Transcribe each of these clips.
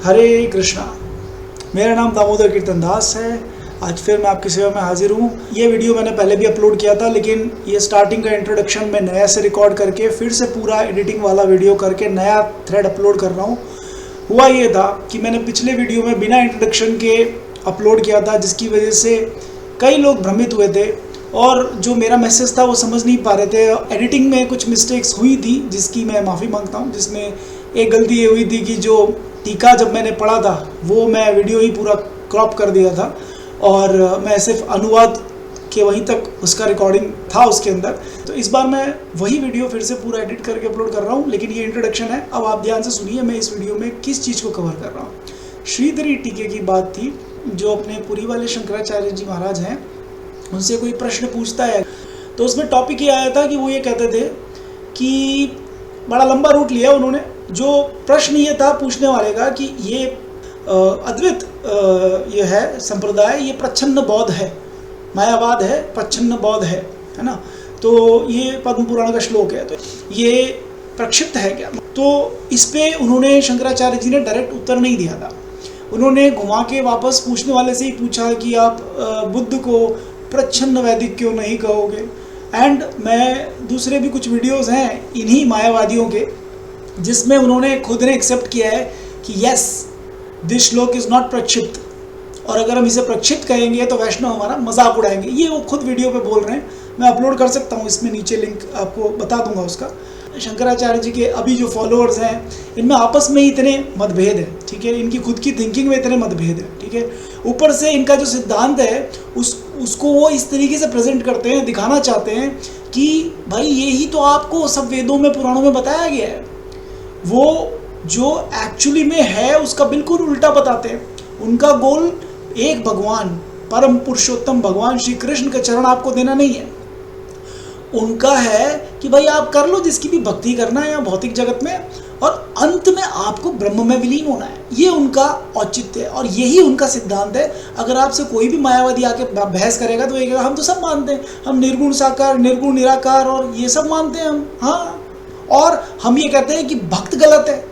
हरे कृष्णा। मेरा नाम दामोदर कीर्तन दास है। आज फिर मैं आपकी सेवा में हाजिर हूँ। ये वीडियो मैंने पहले भी अपलोड किया था, लेकिन ये स्टार्टिंग का इंट्रोडक्शन मैं नया से रिकॉर्ड करके फिर से पूरा एडिटिंग वाला वीडियो करके नया थ्रेड अपलोड कर रहा हूँ। हुआ ये था कि मैंने पिछले वीडियो में बिना इंट्रोडक्शन के अपलोड किया था, जिसकी वजह से कई लोग भ्रमित हुए थे और जो मेरा मैसेज था वो समझ नहीं पा रहे थे। एडिटिंग में कुछ मिस्टेक्स हुई थी जिसकी मैं माफ़ी मांगता हूँ। जिसमें एक गलती ये हुई थी कि जो टीका जब मैंने पढ़ा था वो मैं वीडियो ही पूरा क्रॉप कर दिया था और मैं सिर्फ अनुवाद के वहीं तक उसका रिकॉर्डिंग था उसके अंदर। तो इस बार मैं वही वीडियो फिर से पूरा एडिट करके अपलोड कर रहा हूँ, लेकिन ये इंट्रोडक्शन है। अब आप ध्यान से सुनिए मैं इस वीडियो में किस चीज़ को कवर कर रहा हूँ। श्रीधरी टीके की बात थी। जो अपने पुरी वाले शंकराचार्य जी महाराज हैं, उनसे कोई प्रश्न पूछता है तो उसमें टॉपिक ये आया था कि वो ये कहते थे कि बड़ा लंबा रूट लिया उन्होंने। जो प्रश्न ये था पूछने वाले का कि ये अद्वैत ये है संप्रदाय, ये प्रच्छन्न बौद्ध है, मायावाद है, प्रच्छन्न बौद्ध है ना। तो ये पद्म पुराण का श्लोक है, तो ये प्रक्षिप्त है क्या? तो इस पे उन्होंने शंकराचार्य जी ने डायरेक्ट उत्तर नहीं दिया था। उन्होंने घुमा के वापस पूछने वाले से ही पूछा कि आप बुद्ध को प्रच्छन्न वैदिक क्यों नहीं कहोगे। एंड मैं दूसरे भी कुछ वीडियोस हैं इन्हीं मायावादियों के, जिसमें उन्होंने खुद ने एक्सेप्ट किया है कि यस दिस श्लोक इज़ नॉट प्रक्षिप्त, और अगर हम इसे प्रक्षिप्त कहेंगे तो वैष्णव हमारा मजाक उड़ाएंगे। ये वो खुद वीडियो पे बोल रहे हैं। मैं अपलोड कर सकता हूँ, इसमें नीचे लिंक आपको बता दूंगा उसका। शंकराचार्य जी के अभी जो फॉलोअर्स हैं इनमें आपस में ही इतने मतभेद है, ठीक है। इनकी खुद की थिंकिंग में इतने मतभेद है, ठीक है। ऊपर से इनका जो सिद्धांत है उसको वो इस तरीके से प्रेजेंट करते हैं, दिखाना चाहते हैं कि भाई यही तो आपको सब वेदों में पुराणों में बताया गया है। वो जो एक्चुअली में है उसका बिल्कुल उल्टा बताते हैं। उनका गोल एक भगवान, परम पुरुषोत्तम भगवान श्री कृष्ण का चरण आपको देना नहीं है। उनका है कि भाई आप कर लो जिसकी भी भक्ति करना है या भौतिक जगत में, और अंत में आपको ब्रह्म में विलीन होना है। ये उनका औचित्य है और यही उनका सिद्धांत है। अगर आपसे कोई भी मायावादी आके बहस करेगा तो ये कहेगा हम तो सब मानते हैं, हम निर्गुण साकार, निर्गुण निराकार और ये सब मानते हैं हम। हाँ, और हम ये कहते हैं कि भक्त गलत है,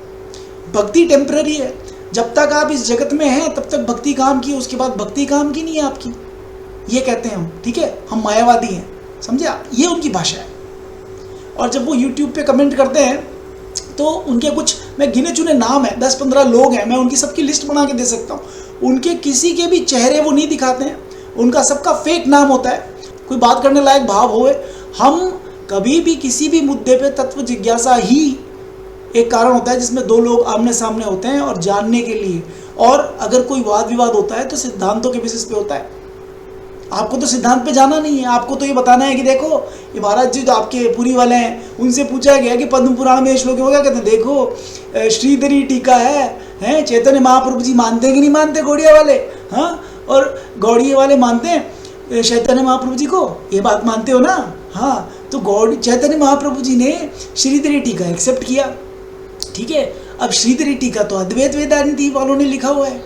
भक्ति टेम्पररी है। जब तक आप इस जगत में हैं तब तक भक्ति काम की, उसके बाद भक्ति काम की नहीं है आपकी, ये कहते हैं हम, ठीक है। हम मायावादी हैं, समझे आप? ये उनकी भाषा है। और जब वो YouTube पे कमेंट करते हैं तो उनके कुछ मैं गिने चुने नाम है, 10-15 लोग हैं, मैं उनकी सबकी लिस्ट बना के दे सकता हूँ। उनके किसी के भी चेहरे वो नहीं दिखाते हैं, उनका सबका फेक नाम होता है। कोई बात करने लायक भाव होए, हम कभी भी किसी भी मुद्दे पे तत्व जिज्ञासा ही एक कारण होता है जिसमें दो लोग आमने सामने होते हैं और जानने के लिए। और अगर कोई वाद विवाद होता है तो सिद्धांतों के बेसिस पे होता है। आपको तो सिद्धांत पे जाना नहीं है, आपको तो ये बताना है कि देखो ये महाराज जी जो आपके पुरी वाले हैं उनसे पूछा गया कि पद्म पुराण में श्लोक हो गया, कहते हैं देखो श्रीधरी टीका है, चैतन्य महाप्रभु जी मानते हैं कि नहीं मानते गौड़िया वाले? हाँ, और गौड़िया वाले मानते हैं चैतन्य महाप्रभु जी को, ये बात मानते हो ना? हाँ, तो चैतन्य महाप्रभु जी ने श्रीधरी टीका एक्सेप्ट किया, ठीक है। अब श्रीधरी टीका तो अद्वैत वेदांती वालों ने लिखा हुआ है,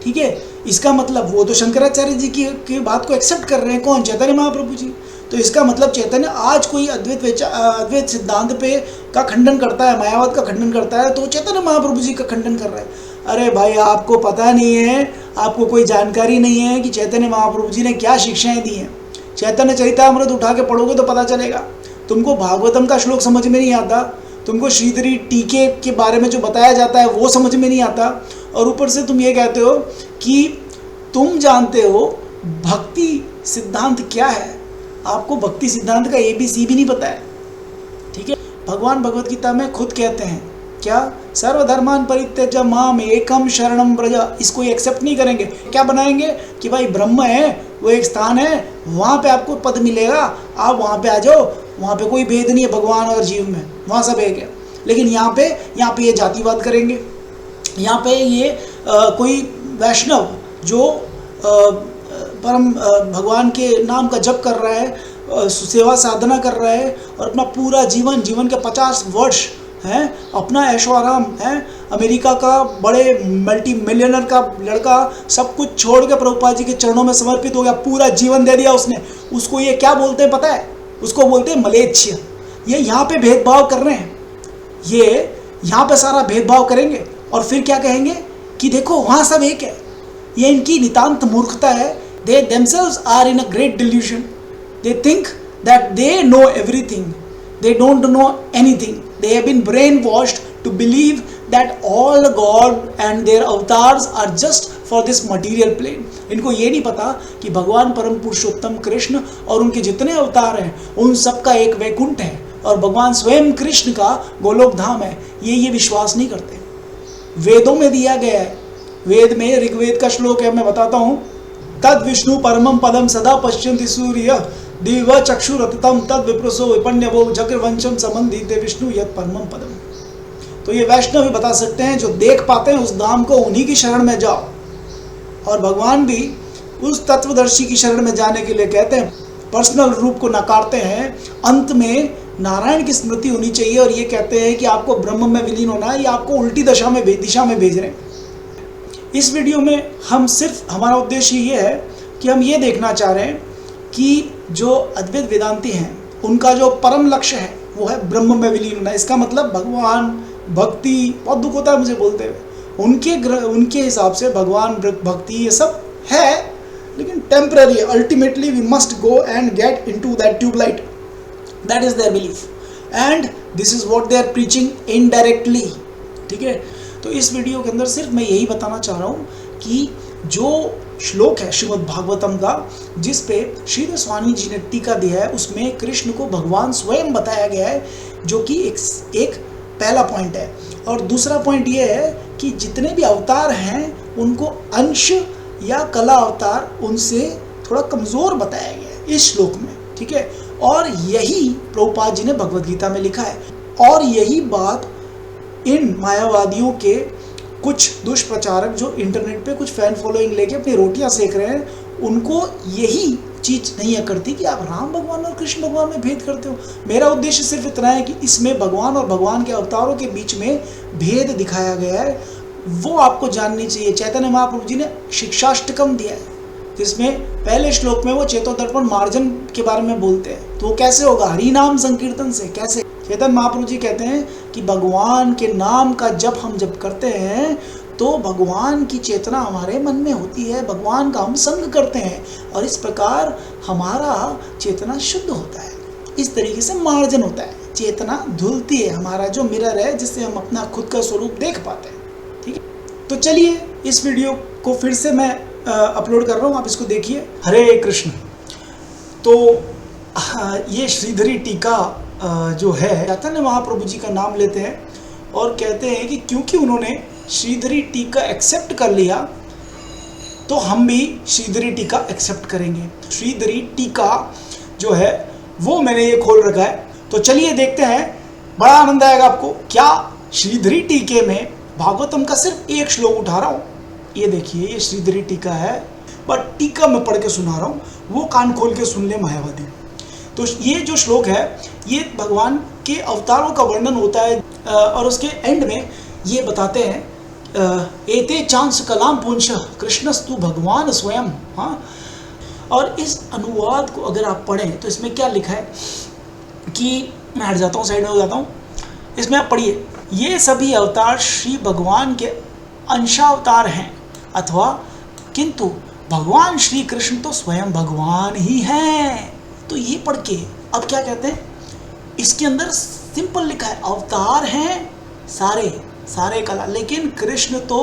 ठीक है। इसका मतलब वो तो शंकराचार्य जी की बात को एक्सेप्ट कर रहे हैं। कौन? चैतन्य महाप्रभु जी। तो इसका मतलब चैतन्य आज कोई अद्वैत सिद्धांत पे का खंडन करता है, मायावाद का खंडन करता है, तो चैतन्य महाप्रभु जी का खंडन कर रहा है। अरे भाई आपको पता नहीं है, आपको कोई जानकारी नहीं है कि चैतन्य महाप्रभु जी ने क्या शिक्षाएं दी हैं। चैतन्य चरितामृत उठा के पढ़ोगे तो पता चलेगा। तुमको भागवतम का श्लोक समझ में नहीं आता, तुमको श्रीधरी टीके के बारे में जो बताया जाता है वो समझ में नहीं आता, और ऊपर से तुम ये कहते हो कि तुम जानते हो भक्ति सिद्धांत क्या है। आपको भक्ति सिद्धांत का ABC भी नहीं पता है, ठीक है। भगवान भगवत गीता में खुद कहते हैं क्या? सर्वधर्मान परित्यज्य माम एकम शरणम व्रज। इसको एक्सेप्ट नहीं करेंगे, क्या बनाएंगे कि भाई ब्रह्म है, वो एक स्थान है, वहाँ पे आपको पद मिलेगा, आप वहाँ पे आ जाओ, वहाँ पे कोई भेद नहीं है भगवान और जीव में, वहाँ सब एक है। लेकिन यहाँ पे ये जातिवाद करेंगे। यहाँ पे ये कोई वैष्णव जो परम भगवान के नाम का जप कर रहा है, सेवा साधना कर रहा है और अपना पूरा जीवन के 50 वर्ष हैं अपना ऐशो आराम है, अमेरिका का बड़े मल्टी मिलियनर का लड़का सब कुछ छोड़ के प्रभुपाद जी के चरणों में समर्पित हो गया, पूरा जीवन दे दिया उसने। उसको ये क्या बोलते हैं पता है? उसको बोलते हैं मलेच्छ। ये यहाँ पे भेदभाव कर रहे हैं, ये यहाँ पे सारा भेदभाव करेंगे और फिर क्या कहेंगे कि देखो वहाँ सब एक है। ये इनकी नितांत मूर्खता है। दे themselves are in a great delusion. They think that they know everything. They don't know anything. They have been brainwashed to believe that all God and their avatars are just for this material plane. इनको ये नहीं पता कि भगवान परम पुरुषोत्तम कृष्ण और उनके जितने अवतार हैं उन सब का एक वैकुंठ है और भगवान स्वयं कृष्ण का गोलोक धाम है। ये विश्वास नहीं करते। वेदों में दिया गया है। वेद में ऋग्वेद का श्लोक है, मैं बताता हूँ। तद विष्णु परमम पदम सदा पश्यन्ति सूर्य दिव चक्षुरततम तद विप्रसो विपन्यवो चक्रवंशम संबंधिते विष्णु यत् परमम पदम। तो ये वैष्णव भी बता सकते हैं, जो देख पाते हैं उस धाम को, उन्हीं की शरण में जाओ। और भगवान भी उस तत्वदर्शी की शरण में जाने के लिए कहते हैं। पर्सनल रूप को नकारते हैं। अंत में नारायण की स्मृति होनी चाहिए और ये कहते हैं कि आपको ब्रह्म में विलीन होना है, या आपको उल्टी दिशा में भेज रहे हैं। इस वीडियो में हम सिर्फ, हमारा उद्देश्य ये है कि हम ये देखना चाह रहे हैं कि जो अद्वैत वेदांती हैं उनका जो परम लक्ष्य है वो है ब्रह्म में विलीन होना। इसका मतलब भगवान, भक्ति, बहुत दुख होता है मुझे बोलते हुए, उनके हिसाब से भगवान, भक्ति ये सब है लेकिन टेम्पररी है। Ultimately we must go and get into that tubelight. That is their belief and this is what they are preaching indirectly. ठीक है, तो इस वीडियो के अंदर सिर्फ मैं यही बताना चाह रहा हूँ कि जो श्लोक है श्रीमद् भागवतम का, जिस पे श्रीधर स्वामी जी ने टीका दिया है, उसमें कृष्ण को भगवान स्वयं बताया गया है, जो कि एक पहला पॉइंट है। और दूसरा पॉइंट ये है कि जितने भी अवतार हैं उनको अंश या कला अवतार उनसे थोड़ा कमज़ोर बताया गया है इस श्लोक में। ठीक है, और यही प्रभुपाद जी ने भगवद गीता में लिखा है। और यही बात इन मायावादियों के कुछ दुष्प्रचारक जो इंटरनेट पे कुछ फैन फॉलोइंग लेके अपनी रोटियां सेक रहे हैं, उनको यही चीज़ नहीं है करती कि आप राम भगवान और कृष्ण भगवान में भेद करते हो। मेरा उद्देश्य सिर्फ इतना है कि इसमें भगवान और भगवान के अवतारों के बीच में भेद दिखाया गया है, वो आपको जाननी चाहिए। चैतन्य महाप्रभु जी ने शिक्षाष्टकम दिया है, जिसमें पहले श्लोक में वो चेतोदर्पण मार्जन के बारे में बोलते हैं। तो वो कैसे होगा? हरि नाम संकीर्तन से। कैसे? चैतन्य महाप्रभु जी कहते हैं कि भगवान के नाम का जप हम जब करते हैं तो भगवान की चेतना हमारे मन में होती है, भगवान का हम संग करते हैं और इस प्रकार हमारा चेतना शुद्ध होता है। इस तरीके से मार्जन होता है, चेतना धुलती है, हमारा जो मिरर है जिससे हम अपना खुद का स्वरूप देख पाते हैं। ठीक है, तो चलिए इस वीडियो को फिर से मैं अपलोड कर रहा हूँ, आप इसको देखिए। हरे कृष्ण। तो ये श्रीधरी टीका जो है, चैतन्य महाप्रभु जी का नाम लेते हैं और कहते हैं कि क्योंकि उन्होंने श्रीधरी टीका एक्सेप्ट कर लिया तो हम भी श्रीधरी टीका एक्सेप्ट करेंगे। श्रीधरी टीका जो है वो मैंने ये खोल रखा है, तो चलिए देखते हैं, बड़ा आनंद आएगा आपको। क्या श्रीधरी टीके में भागवतम का सिर्फ एक श्लोक उठा रहा हूँ, ये देखिए, ये श्रीधरी टीका है, बट टीका मैं पढ़ के सुना रहा हूँ, वो कान खोल के सुन ले मायावादी। तो ये जो श्लोक है ये भगवान के अवतारों का वर्णन होता है और उसके एंड में ये बताते हैं एते चांस कलाम पुंश कृष्णस्तु भगवान स्वयं। हाँ, और इस अनुवाद को अगर आप पढ़ें तो इसमें क्या लिखा है कि, मैं हट जाता हूँ, साइड में हो जाता हूँ, इसमें आप पढ़िए, ये सभी अवतार श्री भगवान के अंशावतार हैं अथवा किंतु भगवान श्री कृष्ण तो स्वयं भगवान ही हैं। तो ये पढ़ के अब क्या कहते हैं, इसके अंदर सिंपल लिखा है अवतार हैं सारे कला, लेकिन कृष्ण तो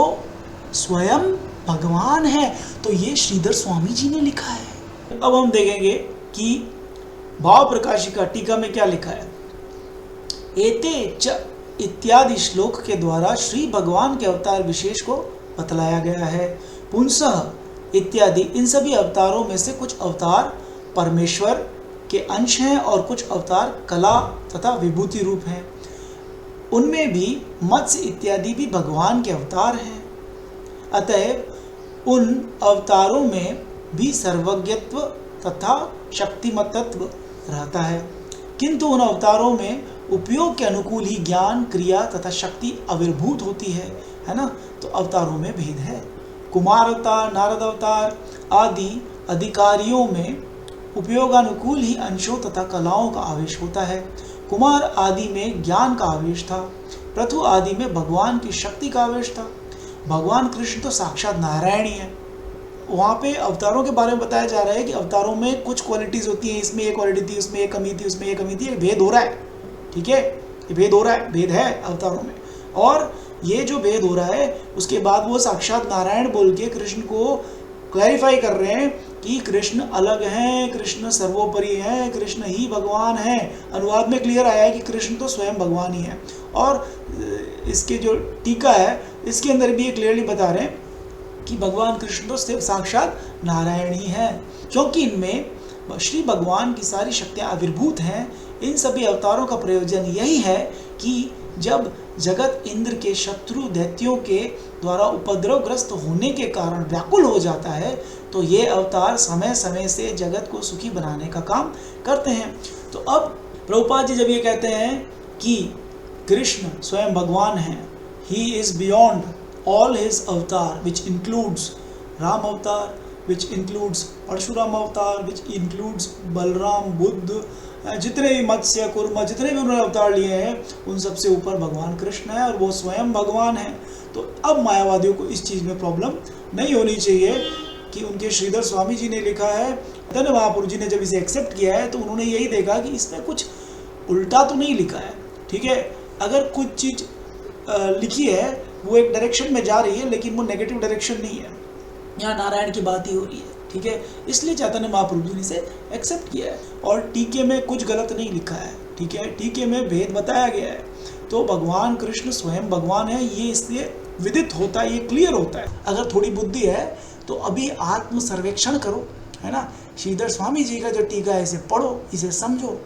स्वयं भगवान है। तो ये श्रीधर स्वामी जी ने लिखा है। अब हम देखेंगे कि भाव प्रकाशिका टीका में क्या लिखा है। एते च इत्यादि श्लोक के द्वारा श्री भगवान के अवतार विशेष को बतलाया गया है। पुंसः इत्यादि, इन सभी अवतारों में से कुछ अवतार परमेश्वर के अंश हैं और कुछ अवतार कला तथा विभूति रूप हैं। उनमें भी मत्स्य इत्यादि भी भगवान के अवतार हैं। अतएव उन अवतारों में भी सर्वज्ञत्व तथा शक्तिमत्त्व रहता है, किंतु उन अवतारों में उपयोग के अनुकूल ही ज्ञान, क्रिया तथा शक्ति आविर्भूत होती है ना। तो अवतारों में भेद है। कुमार अवतार, नारद अवतार आदि अधिकारियों में उपयोगानुकूल ही अंशों तथा कलाओं का आवेश होता है। कुमार आदि में ज्ञान का आवेश था, पृथु आदि में भगवान की शक्ति का आवेश था। भगवान कृष्ण तो साक्षात नारायण ही है। वहाँ पे अवतारों के बारे में बताया जा रहा है कि अवतारों में कुछ क्वालिटीज़ होती हैं, इसमें ये क्वालिटी थी, उसमें ये कमी थी, उसमें ये कमी थी, भेद हो रहा है, ठीक है, ये भेद हो रहा है, भेद है अवतारों में। और ये जो भेद हो रहा है उसके बाद वो साक्षात नारायण बोल के कृष्ण को क्लैरिफाई कर रहे हैं कि कृष्ण अलग हैं, कृष्ण सर्वोपरि हैं, कृष्ण ही भगवान हैं। अनुवाद में क्लियर आया है कि कृष्ण तो स्वयं भगवान ही है। और इसके जो टीका है इसके अंदर भी ये क्लियरली बता रहे हैं कि भगवान कृष्ण तो सिर्फ साक्षात नारायण ही है, क्योंकि इनमें श्री भगवान की सारी शक्तियाँ आविर्भूत हैं। इन सभी अवतारों का प्रयोजन यही है कि जब जगत इंद्र के शत्रु दैत्यों के द्वारा उपद्रवग्रस्त होने के कारण व्याकुल हो जाता है, तो ये अवतार समय समय से जगत को सुखी बनाने का काम करते हैं। तो अब प्रभुपाद जी जब ये कहते हैं कि कृष्ण स्वयं भगवान हैं, he is beyond all his अवतार विच इंक्लूड्स राम अवतार, विच इंक्लूड्स परशुराम अवतार, विच इंक्लूड्स बलराम, बुद्ध, जितने भी मत्स्य, कुर्म, जितने भी उन्होंने अवतार लिए हैं उन सबसे ऊपर भगवान कृष्ण है और वो स्वयं भगवान है। तो अब मायावादियों को इस चीज़ में प्रॉब्लम नहीं होनी चाहिए कि उनके श्रीधर स्वामी जी ने लिखा है, चैतन्य महाप्रभु जी ने जब इसे एक्सेप्ट किया है तो उन्होंने यही देखा कि इसमें कुछ उल्टा तो नहीं लिखा है, ठीक है। अगर कुछ चीज़ लिखी है वो एक डायरेक्शन में जा रही है लेकिन वो नेगेटिव डायरेक्शन नहीं है, यहाँ नारायण की बात ही हो रही है, ठीक है। इसलिए चैतन्य महाप्रभु जी ने इसे एक्सेप्ट किया है। और टीके में कुछ गलत नहीं लिखा है, ठीक है, टीके में भेद बताया गया है। तो भगवान कृष्ण स्वयं भगवान है, ये इसलिए विदित होता है, ये क्लियर होता है। अगर थोड़ी बुद्धि है तो अभी आत्म सर्वेक्षण करो, है ना। श्रीधर स्वामी जी का जो टीका है इसे पढ़ो, इसे समझो।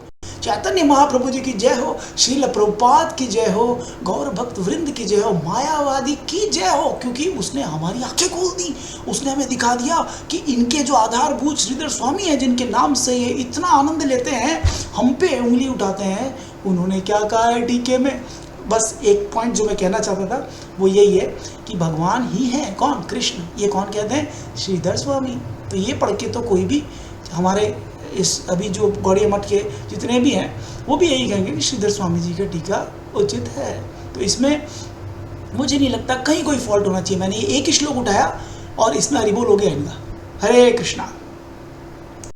चैतन्य महाप्रभु जी की जय हो, श्रील प्रभुपाद की जय हो, गौर भक्त वृंद की जय हो, मायावादी की जय हो, क्योंकि उसने हमारी आंखें खोल दी। उसने हमें दिखा दिया कि इनके जो आधारभूत श्रीधर स्वामी हैं, जिनके नाम से ये इतना आनंद लेते हैं, हम पे उंगली उठाते हैं, उन्होंने क्या कहा है टीके में। बस एक पॉइंट जो मैं कहना चाहता था वो यही है कि भगवान ही है, कौन? कृष्ण। ये कौन कहते हैं? श्रीधर स्वामी। तो ये पढ़ के तो कोई भी हमारे इस अभी जो गौड़िया मठ के जितने भी हैं वो भी यही कहेंगे कि श्रीधर स्वामी जी का टीका उचित है। तो इसमें मुझे नहीं लगता कहीं कोई फॉल्ट होना चाहिए। मैंने ये एक ही श्लोक उठाया और इसमें हरिबोल हो गया इनका। हरे कृष्णा।